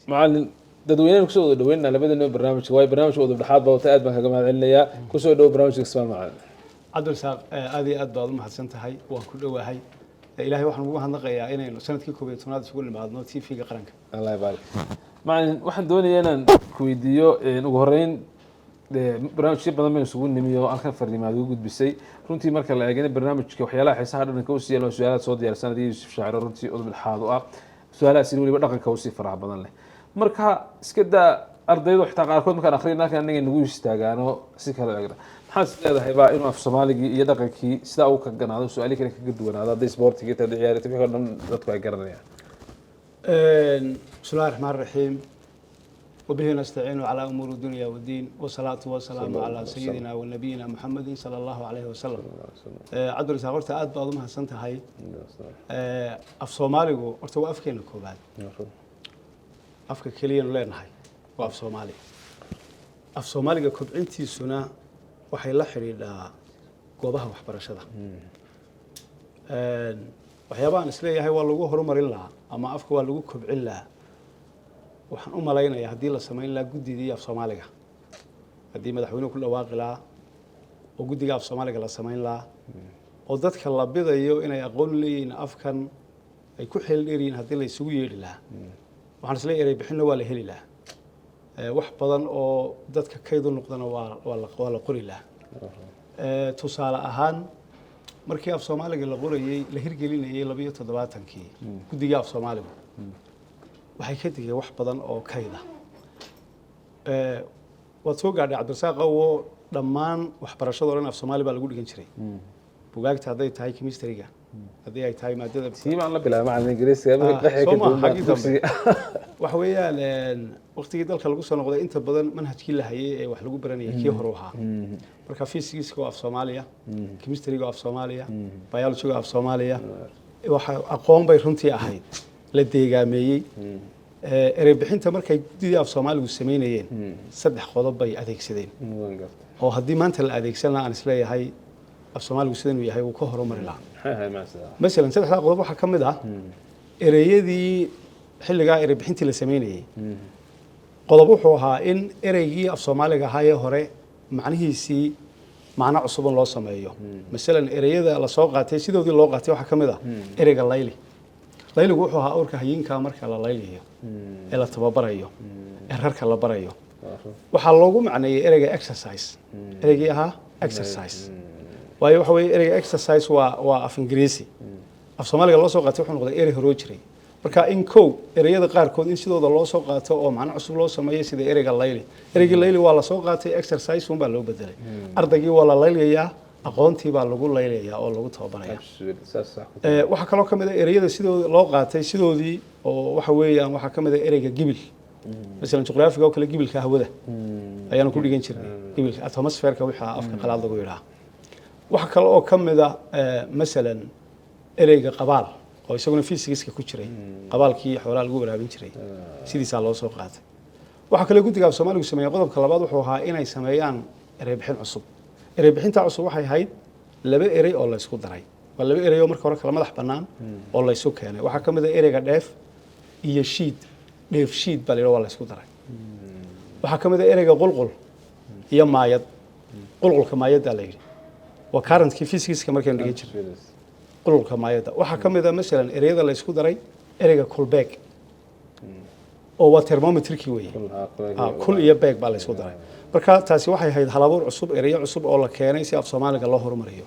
معلن dadweynaha kusoo wada dhaweynaa labadana barnaamijka way barnaamijka wada dhaxaad baa aad baan kaga mahadcelinayaa kusoo dhaw barnaamijka Ismaal Macalin cabdirasaaq aad iyo aad baad u mahadsan tahay waan ku dhawahay ilaahay waxaan ugu hadlaqayaa inaynu sanadkii 11aad isugu nimaadno TV-ga qaranka Allah ybarik macalin waxaan doonayaa inaan ku weydiiyo ugu horeyn barnaamijyo badan ma isugu nimiyo halka farriimaad ugu gudbisay runtii marka la eegay barnaamijka waxyaalaha xiisaha dhanka u siiyay su'aalaad soo diyaarsanadii Yuusuf Shaacir runtii udub dhaxaad u ah su'aalahaas waliba dhaqanka u sii faraha badan leh marka iska daa ardaydu xitaa qaarkood markaan akhrinaa kan anaga nagu istaagaano si kala eegna maxaa leedahay baa inuu af Soomaaliga iyo dhaqankii sida uu ka ganaado su'aali kale kaga duwanaado haday sportiga iyo ciyaarta wixii dhan dadku ay garanayaan bismillahir rahmaanir rahiim وبه نستعين على أمور الدنيا والدين والصلاة والسلام على سيدنا ونبينا محمد صلى الله عليه وسلم عبد الرزاق horta aad baad u mahadsan tahay af Soomaaligu horta waa afkeena koobaad afka kaliya leenahay waa af Soomaali af Soomaaliga kobcintiisuna waxay la xiriirdaa goobaha waxbarashada waxyaabahan isleeyahay waa lagu horumarin lahaa ama afka waa lagu kobcin lahaa waxaan u malaynayaa haddii la samayn lahaa guddigii af Soomaaliga haddii madaxweynuhu ku dhawaaqi lahaa oo guddiga af Soomaaliga la samayn lahaa oo dadka la bidayo inay aqoon leeyihiin afkan ay ku xeel dheeriin haddii la isugu yeedhi lahaa waxaan isleeyahay eray bixinna waa la heli lahaa wax badan oo dadka kayd u noqdana waa la qori lahaa tusaale ahaan markii af Soomaaliga la qorayay la hirgelinayay 72kii guddiga af Soomaaliga waxay ka digay wax badan oo kayda waad soo gaadhay cabdirasaaq oo dhammaan waxbarashada oo dhan af Soomaali baa lagu dhigan jiray bugaagta hadday tahay chemistry-ga haddii ay tahay maadada siimaan la bilaabay macallin Ingiriisiga waxay ka duwan waxa weeyaan waqtigii dalka lagu soo noqday inta badan manhajkii la hayay ee wax lagu baranayay kii hore ahaa marka physics-ka oo af Soomaaliya chemistry-ga oo af Soomaaliya biology-ga oo af Soomaaliya waxa aqoon bay runtii ahayd la deegaameeyay eray bixinta markay guddiga af Soomaaligu sameynayeen saddex qodob bay adeegsadeen oo haddii maanta la adeegsan lahaa aan isleeyahay af Soomaaligu sidoo yahay uu ka horumari lahaa mesela saddexda qodob waxa kamid ah ereyadii xilliga eray bixintii la sameynayay qodob wuxuu ahaa in ereygii af Soomaaliga ahaa ee hore macnihiisii macna cusub loo sameeyo mesela ereyada la soo qaatay sidoodii loo qaatay waxa kamid ah ereyga layli layligu wuxuu ahaa urka hayinka marka la layliyo ee la tababarayo ee rarka la barayo waxa loogu macneeyay ereyga exercise ereygii ahaa exercise waayo waxa weeye ereyga exercise waa af Ingiriisi af Soomaaliga loo soo qaatay wuxuu noqday erey hore jiray marka in ereyada qaarkood in sidooda loo soo qaato oo macna cusub loo sameeyo sida ereyga layli ereygii layli waa la soo qaatay exercise un baa loo bedelay ardaygii waa la layliyaa aqoontii baa lagu laylayaa oo lagu tababaraya waxa kaloo kamid ah ereyada sidoo loo qaatay sidoodii oo waxa weeyaan waxa kamid ah ereyga gibil مثلا juqraafiga oo kale gibilka hawada ayaan ku dhigan jirnay gibilka atmosphere-ka waxa afka qalaad lagu yiraahdo waxa kale oo kamid ah مثلا ereyga qabaal oo isaguna physics-ka ku jiray qabaalkii xoolaha lagu waraabin jiray sidiisa loo soo qaatay waxa kale guddiga Soomaaligu sameeyay qodobka labaad wuxuu ahaa inay sameeyaan erey bixin cusub erey bixinta cusub waxay ahayd laba erey oo la isku daray waa laba erey oo marka hore kala madax bannaan oo la isku keenay waxa kamid ah ereyga dheef iyo shiid dheef shiid baa la isku daray waxa kamid ah ereyga qulqul iyo maayad qulqulka maayada la yiri waa current-kii physics-ka markaan dhigay jiray qulqulka maayada waxa kamid ah mesela ereyada la isku daray ereyga kulbeeg oo waa thermometer-kii weeye kul iyo beeg baa la isku daray marka taasi waxay ahayd halabuur cusub ereyo cusub oo la keenay si af Soomaaliga loo horumariyo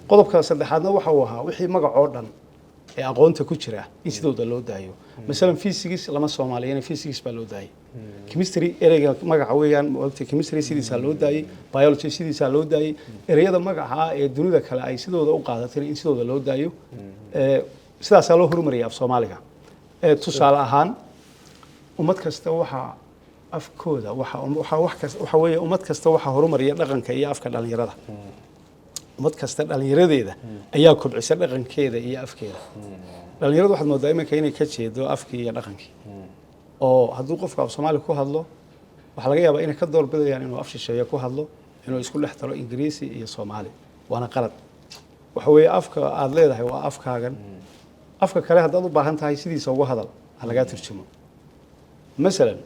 qodobka saddexaadna waxa uu ahaa wixii magac oo dhan ee aqoonta ku jira in sidooda loo daayo mesela physics lama Soomaaliyeena physics baa loo daayay chemistry ereyga magaca weeyaan waqti chemistry sidiisa loo daayay biology sidiisa loo daayay ereyada magaca ee dunida kale ay sidooda u qaadatay in sidooda loo daayo sidaas loo horumariyo af Soomaaliga tusaale ahaan ummad kasta waxa afkooda waxa weeye ummad kasta waxa horumariya dhaqanka iyo afka dhalinyarada ummad kasta dhalinyaradeeda ayaa kobcisa dhaqankeeda iyo afkeeda dhalinyaradu waxaad moodaa inay ka jeedo afkii iyo dhaqankii oo hadduu qofka af Soomaali ku hadlo waxa laga yaabaa inay ka doorbidayaan inuu af shisheeye ku hadlo inuu isku dhex daro Ingiriisi iyo Soomaali waana qalad waxa weeye afka aad leedahay waa afkaagan afka kale haddaad u baahan tahay sidiisa ugu hadal ha laga turjumo masalan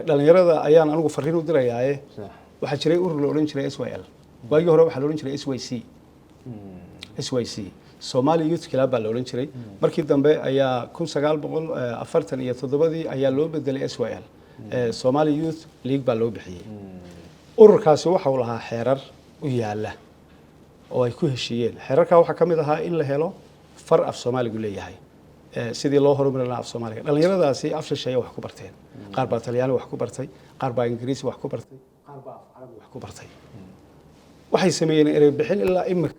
dhalinyarada ayaan anigu fariin u dirayaaye صح waxaa jiray urur la odhan jiray SYL waagii hore waxaa la odhan jiray SYC Somali Youth Club baa la odhan jiray markii dambe ayaa 1947 ayaa loo bedelay SYL Somali Youth League baa loo bixiyay ururkaasi waxa uu lahaa xeerar u yaala oo ay ku heshiiyeen xeerarka waxaa kamid ahaa in la helo far af Soomaaligu leeyahay sidii loo horumarin lahaa af Soomaaliga dhalinyaradaasi af shisheeye wax ku barteen qaar baa Talyaani wax ku bartay qaar baa Ingiriisi wax ku bartay qaar baa af Carabi wax ku bartay waxay sameeyeen erey bixin ilaa imika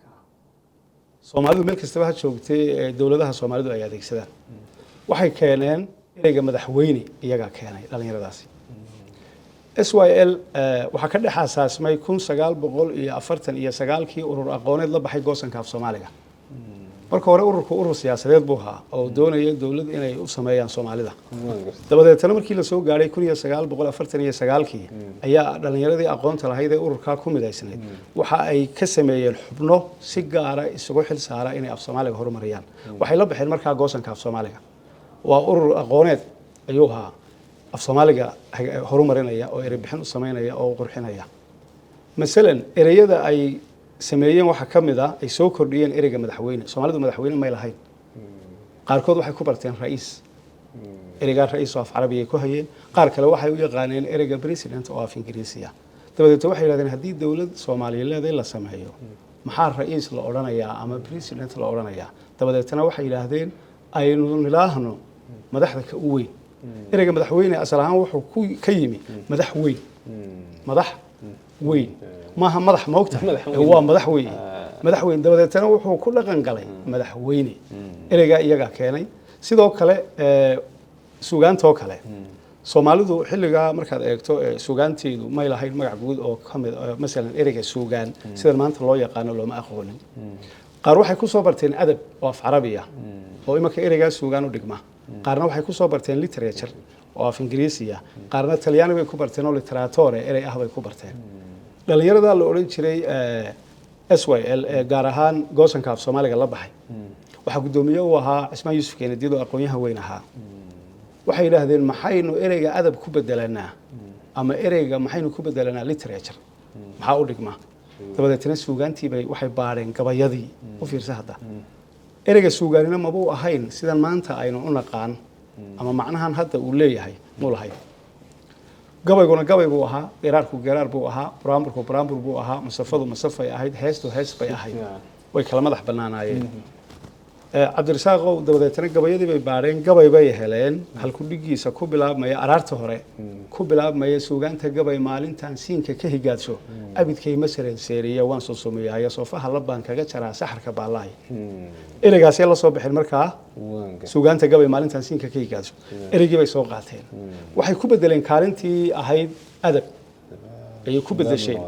Soomaalidu meel kasta ha joogtay dawladaha Soomaalidu ay adeegsadaan waxay keeneen ereyga madaxweyne iyaga keenay dhalinyaradaasi SYL waxa ka dhaxasaasmay 1949 kii urur aqooneed la baxay goosanka af Soomaaliga marka hore ururku urur siyaasadeed buu ahaa oo doonaya dawladda inay u sameeyaan Soomaalida dabadeedna markii la soo gaaray 1949 kii ayaa dhalinyaradii aqoonta lahayd ee ururka ku midaysnayd waxa ay ka sameeyeen xubno si gaar ah isugu xil saara inay af Soomaaliga horumariyaan waxay la baxeen markaa goosanka af Soomaaliga waa urur aqooneed ayuu ahaa af Soomaaliga horumarinaya oo erey bixin u sameynaya oo qurxinaya masalan ereyada ay sameeyeen waxa kamid ah ay soo kordhiyeen ereyga madaxweyne Soomaalidu madaxweyne ma lahayn qaarkood waxay ku barteen ra'iis ereyga ra'iis oo af Carabi ku hayeen qaar kale waxay u yaqaaneen ereyga president oo af Ingiriisiya dabadeed waxay yiraahdeen haddii dawlad Soomaaliyeed la sameeyo maxaa ra'iis la oranayaa ama president la oranayaa dabadeedna waxay yiraahdeen aynu nilaahno madaxda ka u weyn ereyga madaxweyne asal ahaan wuxuu ka yimi madax weyn maaha madax moogta waa madaxweyne dabadeedna wuxuu ku dhaqan galay madaxweyne ereyga iyaga keenay sidoo kale suugaantoo kale Soomaalidu xilliga markaad eegto suugaanteedu ma lahayn magac guud oo kamid masalan ereyga suugaan sida maanta loo yaqaan looma aqoonin qaar waxay ku soo barteen adab oo af Carabi ah oo imaka ereyga suugaan u dhigma qaarna waxay ku soo barteen literature oo af Ingiriisi ah qaarna Talyaani way ku barteen oo literature erey ah bay ku barteen dhalinyarada la oran jiray SYL gaar ahaan goosanka af Soomaaliga la baxay waxa gudoomiye u ahaa Ismaan Yuusuf Keenadiid oo aqoonyahan weyn ahaa waxay yiraahdeen maxaynu ereyga adab ku bedelanaa ama ereyga maxaynu ku bedelanaa literature maxaa u dhigma dabadeedna suugaantii bay waxay baareen gabayadii u fiirsa hadda ereyga suugaanina ma buu ahayn sidan maanta aynu u naqaan ama macnahan hadda uu leeyahay muu lahayn gabayguna gabay buu ahaa garaarku garaar buu ahaa buraanburku buu ahaa masafadu masafay ahayd heestu hees bay ahayd way kala madax banaanaayeen Cabdirasaaqow dabadeedna gabayadii bay baareen gabay bay heleen halku dhigiisa ku bilaabmaya araarta hore ku bilaabmaya suugaanta gabay maalintan siinka ka higaadsho abidkay masalan seeriya waan soo sameeyay soofaha la baan kaga jaraa saxarka baalaay ereygaas la soo bixin markaa suugaanta gabay maalintan siinka ka higaadsho ereygii bay soo qaateen waxay ku bedeleen kaalintii ahayd adab ay ku bedesheen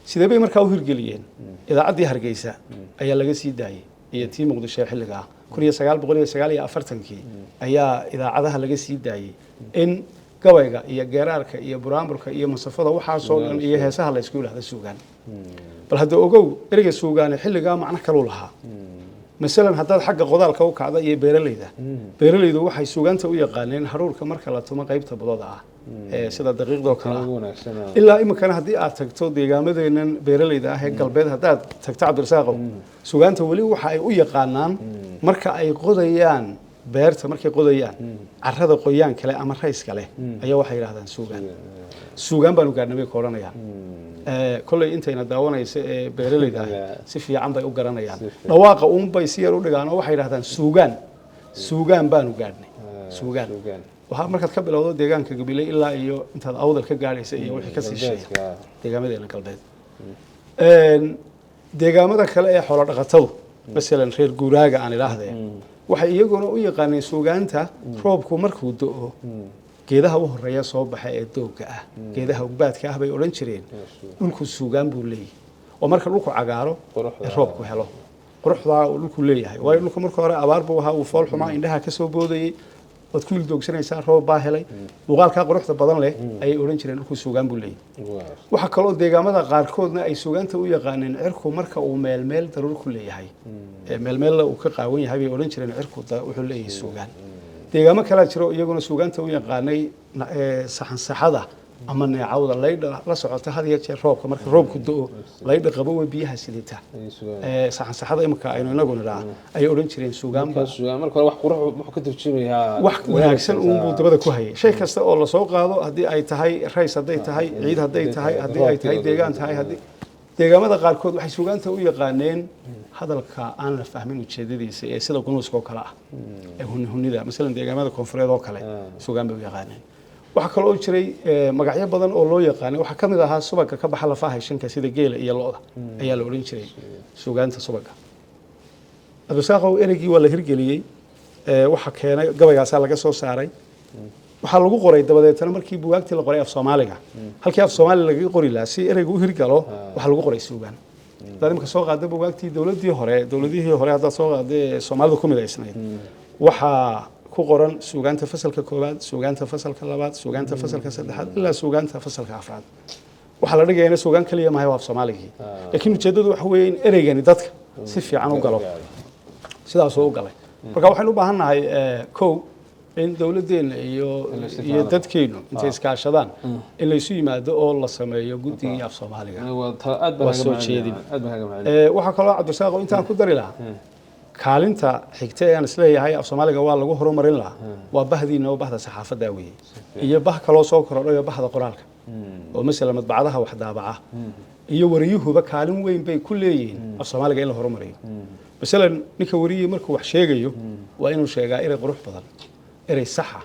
sidee bay markaa u hirgeliyeen idaacaddii Hargeysa ayaa laga sii daayay iyo tii Muqdisho xilliga 1949 ayaa idaacadaha laga sii daayay in gabayga iyo geeraarka iyo buraanburka iyo masafada waxa soo dhan iyo heesaha la isku yiraahdo suugaan bal hadda ogow ereyga suugaan xilliga macna kale u lahaa مثلا هذا حق قضاء الكوكب هذا يبيرليده بيرليده waxay suugaanta u yaqaaneen haruurka marka la tumo qaybta badooda ah sida daqiiqdo kala ilaa imkan hadii aad tagto deegaamadeenan beeraleyda ah ee galbeed hadaad tagto Cabdirasaaqo suugaanta wali waxa ay u yaqaanaan marka ay qodayaan beerta markay qodayaan carrada qoyaan kale ama rays kale ayaa waxay yiraahdaan suugaan baan u gaadhnay kooranayaan kulay intayna daawanaysa ee beeraleyda si fiican bay u garanayaan dhawaaqa bay si yar u dhigaan oo waxay yiraahdaan suugaan baan u gaadhnay suugaan waxa markaad ka bilowdo deegaanka Gabiley ilaa iyo intaad awdal ka gaaraysa iyo wixii ka sii sheegay deegaamadeena galbeed deegaamada kale ee xoolo dhaqatadu مثلا reer guuraaga aan ilaahdeen waxay iyaguna u yaqaaneen suugaanta roobku markuu da'o geedaha u horeeya soo baxay ee doogga ah geedaha ugbaadka ah bay oran jireen dhulku suugaan buu leeyahay oo marka dhulku cagaaro roobku helo quruxda dhulku leeyahay way dhulku marka hore abaar buu ahaa uu fool xumaa indhaha ka soo boodayay wad ku doogsanaysaa roob baa helay muuqaalka quruxda badan leh ay oran jireen dhulku suugaan buu leeyahay waxa kale oo deegaamada qaarkoodna ay suugaanta u yaqaaneen cirku marka uu meel daruur ku leeyahay meel uu ka qaawan yahay bay oran jireen cirku wuxuu leeyahay suugaan deegaamo kala jiro iyaguna suugaanta u yaqaanay saxan saxada ama neecawda laydha la socota had iyo jeer roobka marka roobku da'o laydha qabo way biyaha sidita saxan saxada imika aynu inagu nidhaa ay odhan jireen suugaan marka hore wax qurux wuxuu ka tarjumayaa wax wanaagsan uunbuu dabada ku hayay shay kasta oo lasoo qaado haddii ay tahay rays hadday tahay ciid hadday tahay haddii ay tahay deegaan tahay haddii deegaamada qaarkood waxay suugaanta u yaqaaneen hadalka aan la fahmin ujeedadiisa ee sida gunuuska oo kale ah ee hunida masalan deegaamada koonfureed oo kale suugaan bay u yaqaaneen waxa kale oo jiray magacyo badan oo loo yaqaanay waxa kamid ahaa subagga ka baxa lafaha heshinka sida geela iyo lo'da ayaa la oran jiray suugaanta subagga absaaqow erigii waa la hirgeliyey waxa keenay gabaygaasa laga soo saaray waxaa lagu qoray dabadeetana markii buugaagtii la qoray af Soomaaliga halkii af Soomaali laga qori lahaa si ereygu u hirgalo waxa lagu qoray suugaan dad imka soo qaaday buugaagtii dawladihii hore hadda soo qaaday Soomaalida ku midaysnayd waxa ku qoran suugaanta fasalka koowaad suugaanta fasalka labaad suugaanta fasalka saddexaad ilaa suugaanta fasalka afraad waxa la dhigayna suugaan kaliya maahay af Soomaaliga laakiin ujeedadu waxa weeye in ereygani dadka si fiican u galo sidaas oo u galay marka waxaan u baahanahay koow in dawladeena iyo dadkeenu intay iskaashadaan in la isu yimaado oo la sameeyo guddiga af Soomaaliga waa soo jeedin waxa kale oo Cabdisaaq intaan ku dari lahaa kaalinta xigta ee aan isleeyahay af Soomaaliga waa lagu horumarin lahaa waa bahdiina oo bahda saxaafadda weeye iyo bah kale oo soo korodhay bahda qoraalka oo mesela madbacadaha wax daabaca iyo wariyuhuba kaalin weyn bay ku leeyihiin af Soomaaliga in la horumariyo mesela ninka wariye markuu wax sheegayo waa inuu sheegaa erey qurux badan erey saxa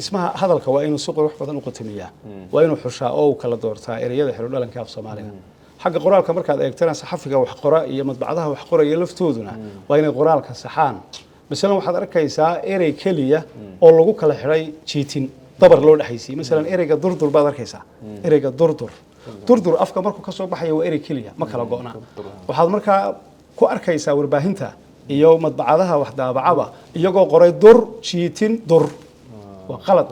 ismaha hadalka waa inuu si qurux badan u qotamiyaa waa inuu xushaa oo kala doortaa ereyada xiro dhalanka af Soomaaliga xagga qoraalka markaad eegtana saxafiga wax qora iyo madbacadaha wax qoraya laftooduna waa inay qoraalka saxaan mesela waxaad arkaysaa erey kaliya oo lagu kala xiray jiitin dabar loo dhaxaysay mesela ereyga durdur baad arkaysaa ereyga durdur afka markuu ka soo baxayo waa erey kaliya ma kala go'na waxaad markaa ku arkaysaa warbaahinta iyo madbacadaha wax daabacaba iyagoo qoray jiitin dur waa qalad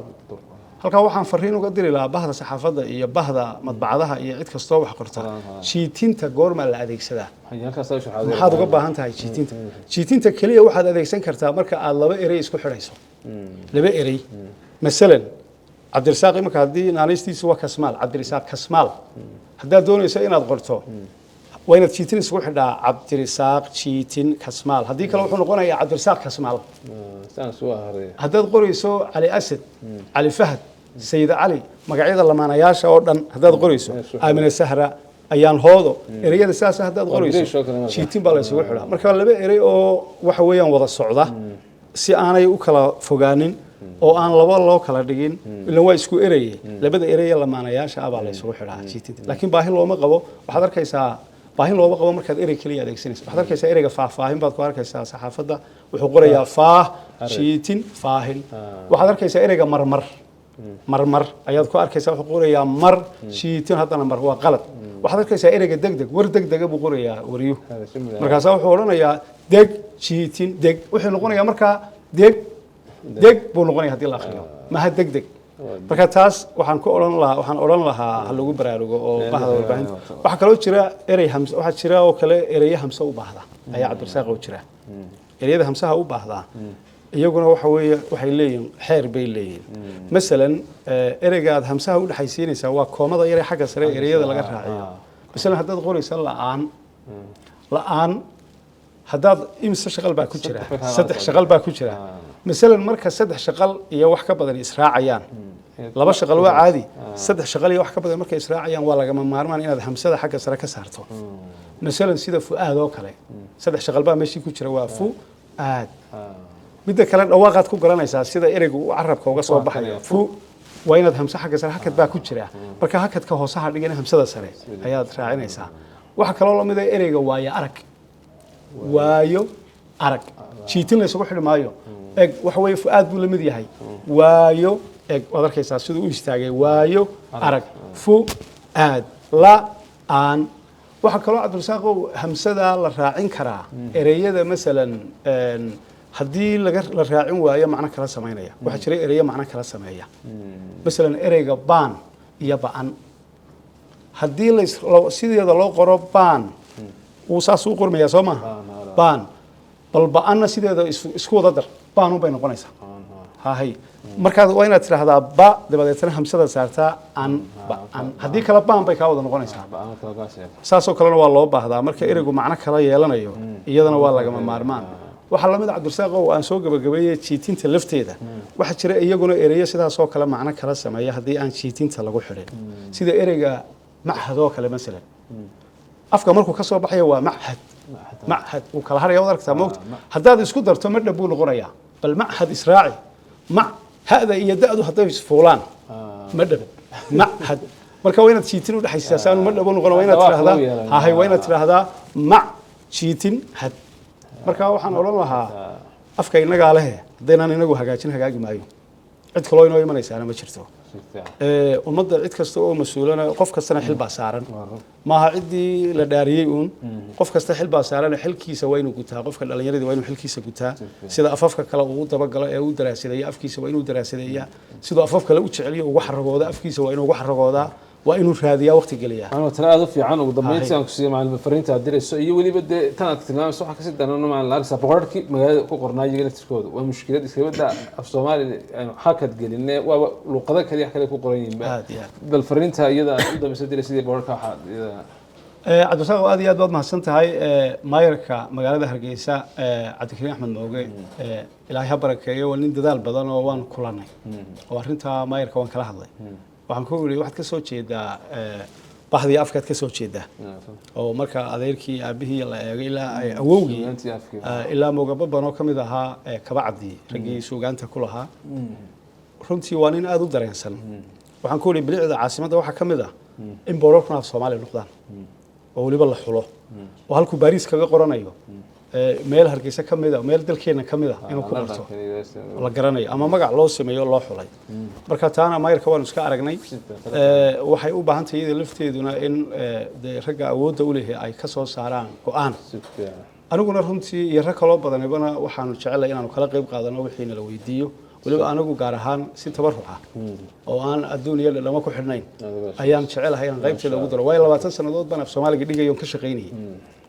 halka waxaan fariin uga diri lahaa bahda saxaafadda iyo bahda madbacadaha iyo cid kastoo wax qorta jiitinta goorma la adeegsadaa maxaad uga baahan tahay jiitinta kaliya waxaad adeegsan kartaa marka aad laba erey isku xidhayso laba erey masalan Cabdirasaaq imika haddii naanaystiisu waa Kasmaal Cabdirasaaq Kasmaal haddaad doonayso inaad qorto waa inaad jiitin isugu xidhaa Cabdirasaaq jiitin Kasmaal haddii kale wuxuu noqonayaa Cabdirasaaq Kasmaal haddaad qorayso Cali Asad Cali Fahad Sayid Cali magacyada lamaanayaasha oo dhan haddaad qorayso Aamina Sahra ayaan hoodo ereyada saas haddaad qorayso jiitin baa la isugu xidhaa marka laba erey oo waxa weeyaan wada socda si aanay u kala fogaanin oo aan laba loo kala dhigin ilaa waa isku ereyay labada erey lamaanayaasha baa la isugu xidhaa jiitinta laakiin baahi looma qabo waxaad arkaysaa baahin looba qabo markaad erey kaliya adeegsanayso waxaad arkaysaa ereyga faahfaahin baad ku arkaysaa saxaafadda wuxuu qorayaa jiitin faahin waxaad arkaysaa ereyga marmar ayaad ku arkaysaa wuxuu qorayaa jiitin haddana mar waa qalad waxaad arkaysaa ereyga degdeg war degdega buu qorayaa wariyo markaasaa wuxuu odhanayaa jiitin deg wuxuu noqonayaa markaa deg buu noqonayaa haddii la akhriyo maha degdeg marka taas waxaan oran lahaa ha lagu baraarugo oo bahda warbaahinta waxa kale oo jira erey hamsa waxa jira oo kale erey hamsa u baahda ayaa Cabdirasaaq oo jira ereyada hamsaha u baahda iyaguna waxa weeye waxay leeyihiin xeer bay leeyihiin masalan ereyga aad hamsaha u dhaxaysiinaysaa waa koomada yar xagga sare ereyada laga raaciyo masalan haddaad qorayso la'aan haddaad imsa shaqal baa ku jira saddex shaqal baa ku jira masalan marka saddex shaqal iyo wax ka badan israacayaan laba shaqal waa caadi saddex shaqal iyo wax ka badan marka israacayaan waa laga maarmaan inaad hamsada xagga sare ka saarto masalan sida fuaad oo kale saddex shaqal baa meeshii ku jira waa fuaad midda kale dhawaaqaad ku garanaysaa sida ereygu u carabka uga soo baxayo waa inaad hamsa xagga sare hakad baa ku jira marka hakadka hoosaha dhigana hamsada sare ayaad raacinaysaa waxa kale oo lamid ah ereyga waayo arag jiitin la isugu xidhi maayo eg waxa weeye fuaad buu la mid yahay waayo eg waad arkaysaa siduu u istaagay waayo arag fuaad la'aan waxa kaloo Cabdirasaaqow hamsada la raacin karaa ereyada masalan haddii la raacin waayo macno kala sameynaya waxa jira ereyo macno kala sameeya masalan ereyga baan iyo ba'an haddii sideeda loo qoro baan uu saas u qormayaa soo maaha baan bal ba'anna sideeda isku wada dar baan bay noqonaysaa هاي markaad waa inaad tiraahdaa ba dabadeetna hamsada saartaa an ba an hadii kala baan bay ka wada noqonaysaa saasoo kalena waa loo baahdaa marka ereygu macno kala yeelanayo iyadana waa laga maarmaan waxa la mid ah Cabdirasaaq oo aan soo gabagabeeyay jiitinta lafteeda waxa jira iyaguna ereyo sidaas oo kale macno kala sameeya hadii aan jiitinta lagu xirin sida ereyga machad oo kale mesela afka markuu ka soo baxayo waa machad uu kala harayo wadarka moogta hadaad isku darto ma dhabu noqonaya bal machad israaci ma hada iyo daadu haday isfuulaan ma dhab machad marka waa inaad jiitin u dhaxaysaa saan ma dhabo noqon waa inaad tiraahdaa hay waa inaad tiraahdaa ma jiitin had marka waxaan oran lahaa afka inaga leh hadaynan inagu hagaajin hagaagi maayo cid kale oo inoo imanaysaana ma jirto ummadda cid kasta oo mas'uulana qof kastana xil baa saaran maaha cidii la dhaariyay qof kasta xil baa saaran xilkiisa waa inuu gutaa qofka dhalinyarada waa inuu xilkiisa gutaa sida afafka kale uu dabagalo ee uu daraasaday afkiisa waa inuu daraasadeeyaa sida afaf kale u jeceliyo ugu xaragooda afkiisa waa inuu ugu xaragoodaa waa inuu raadiyaa waqti geliya أنا ترى هذا في عنه وضمنت سان كسي مع المفرين تعديل السوي واللي بدي تنا تتكلم صح كسي ده أنا مع الأرسا بقولك مجال كقرناء يجي تسكود والمشكلة دي سكود ده في الصومال يعني حكت قال إنه ولو قضاء كذي يحكي لك قرنين بالفرين تها يدا ده مسدي سيدي بقولك واحد عبد الرزاق aad iyo aad baad mahadsantahay maayarka magaalada Hargeysa Cabdikariin Axmed Mooge ilaahay ha barakeeyo waa nin dadaal badan oo waan kulanay oo arinta maayarka waan kala hadlay waxaan ku wariyo waxaad ka soo jeedaa bahdii afkaad ka soo jeedaa oo marka adeerkii aabihii la eegay ilaa awowgii ilaa Moogabe bano kamid ahaa kabacdi ragii suugaanta ku lahaa runtii waa nin aad u dareensan waxaan ku wariyo bilicda caasimadda waxa kamid ah in boorarkuna Soomaaliya noqdaan oo waliba la xulo oo halku Paris kaga qoranayo meel Hargeysa kamid ah meel dalkeena kamid ah inuu ku qorto la garanayo ama magac loo sameeyo loo xulay marka taana maayarka waan iska aragnay waxay u baahan tahay lafteeduna in ragga awoodda u leeyahay ay ka soo saaraan go'aan aniguna runtii iyo rag kale oo badanayna waxaanu jecelahay inaanu kala qayb qaadano wixii la weydiiyo waliba anagu gaar ahaan si tabaruc ah oo aan adduuniyada lama ku xidhnayn ayaan jecelahay in qaybteeda ugu daro way 20 sanadood baan af Soomaaliga dhigayo ka shaqeynayay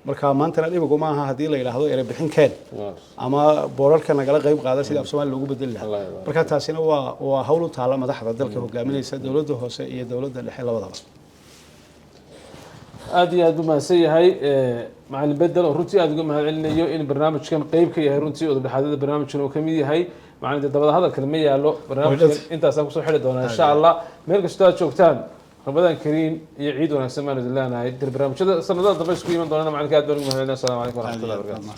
marka maanta dhibigu ma aha hadii la yiraahdo erey bixin keen ama boorarka nagala qayb qaada sida af Soomaali loogu bedeli lahaa marka taasina waa hawl u taala madaxda dalka hogaaminaysa dawladda hoose iyo dawladda dhexe labadaba aad iyo aad u mahadsanyahay macallin bedel oo runtii aad uga mahadcelinayo in barnaamijkan qayb ka yahay runtii oo dhexaadada barnaamijkan uu kamid yahay macallin dabada hadalka ma yaalo barnaamijkan intaas aan ku soo xiri doonaa insha Allah meel kasta aad joogtaan رمضان كريم يعيد ونسمى نزلنا هاي برنامج sanadada dambe isku iman doonana macallinka aad baan ugu mahadcelinayaa. Assalaamu calaykum waraxmatullahi wabarakaatuh.